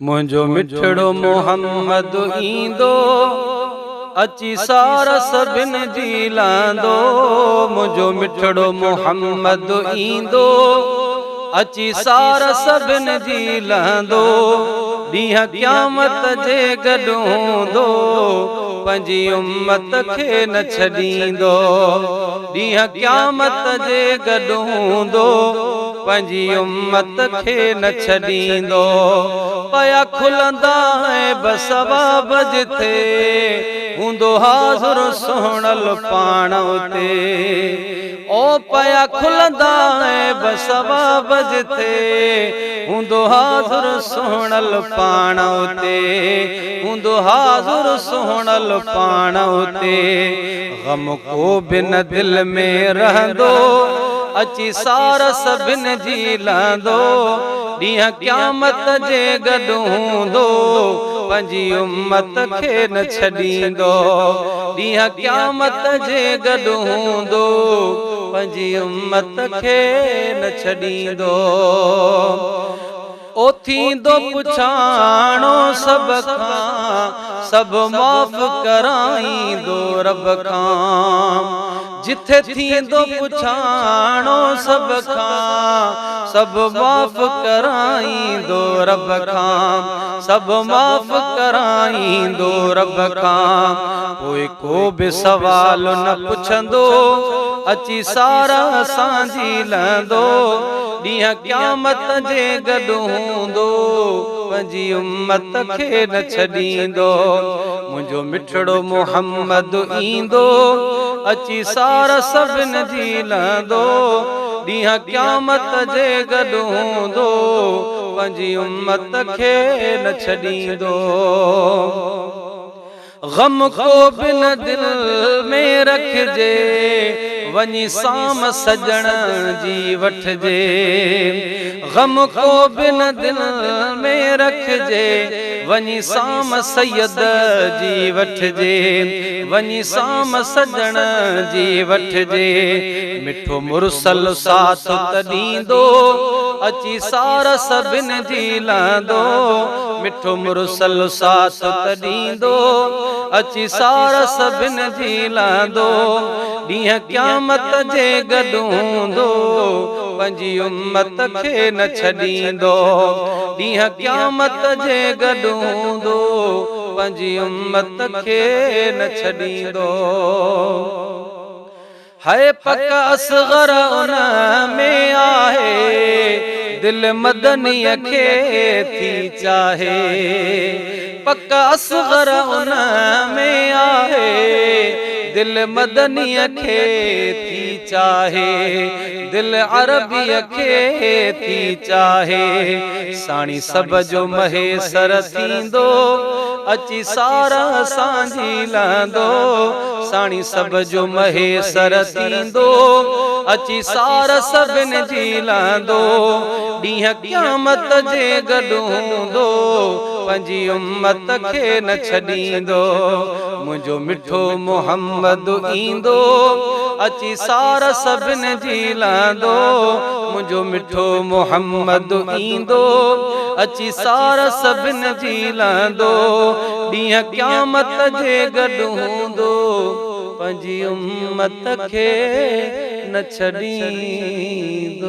मुंहिंजो मिठड़ो मोहम्मद ईंदो अची सारा सभिन जी लांदो। मुंहिंजो मिठड़ो मोहम्मद ईंदो अची सारा सभिन जी लांदो। ॾींहुं क़यामत जे गॾु हूंदो पंहिंजी उम्मत खे न छॾींदो। ॾींहुं क़यामत जे गॾु हूंदो पंहिंजी उम्मत खे न छॾींदो। पया खुलंदा बसबाब जिथे हूंदो हाज़ुर सुहिणल पाण उते। ओ पया खुलंदा बसबाब जिथे हूंदो हाज़ुर सुहिणल पाण उते। हूंदो हाज़ुर सुहिणल पाण उते। ग़म को बि न दिल में रहंदो अची सारा सभिन जी लांदो। ॾींहुं क़यामत जे गॾु हूंदो पंहिंजी उम्मत खे न छॾींदो। ॾींहुं क़यामत जे गॾु हूंदो पंहिंजी उम्मत खे न छॾींदो। ओ थींदो पुछाणो सभ खां सभु माफ़ कराईंदो रब खां। जिथे थींदो पुछाणो सभ खां सभु माफ़ कराईंदो रब खां। सभु माफ़ कराईंदो रब खां। पोइ को बि सवाल न पुछंदो अची सारा असांजी लहंदो। ॾींहुं क़यामत जे गॾु हूंदो पंहिंजी उम्मत खे न छॾींदो। मुंहिंजो मिठड़ो मोहम्मद ईंदो अची सारा सभिन जी लहंदो। ॾींहुं क़यामत जे गॾु हूंदो पंहिंजी उम्मत खे न छॾींदो। ग़म को बि न दिल में रखिजे वञी साम सजण जी वठिजे। ग़म को बि न दिल में रखिजे वञी साम सैयद जी वठिजे। वञी साम सजण जी वठिजे। मिठो मुरसल साथ त ॾींदो अची सारा सभिन जी लांदो। मिठो मुरसल साथ त ॾींदो अची सारा सभिन जी लांदो। ॾींहुं क़यामत जे गॾु हूंदो पंहिंजी उम्मत खे न छॾींदो। ॾींहुं क़यामत जे गॾु हूंदो पंहिंजी उम्मत खे न छॾींदो। है पक असग़र उन में आहे दिल मदनीअ खे थी चाहे। पक असग़र उन में आहे दिल मदनीअ खे थी चाहे। दिल अरबीअ खे थी चाहे। साणी सभ जो महेसर थींदो अची सारा असांजी लहंदो। साणी सभ जो महेसर थींदो अची सारा सभिन जी लहंदो। ॾींहुं क़यामत जे गॾु हूंदो पंहिंजी उम्मत खे न छॾींदो। मुंहिंजो मिठो मोहम्मद ईंदो अची सारा सभिन जी लहंदो। मुंहिंजो मिठो मोहम्मद ईंदो अची सारा सभिन जी लहंदो। ॾींहुं क़यामत जे गॾु हूंदो पंहिंजी उम्मत खे न छॾींदो।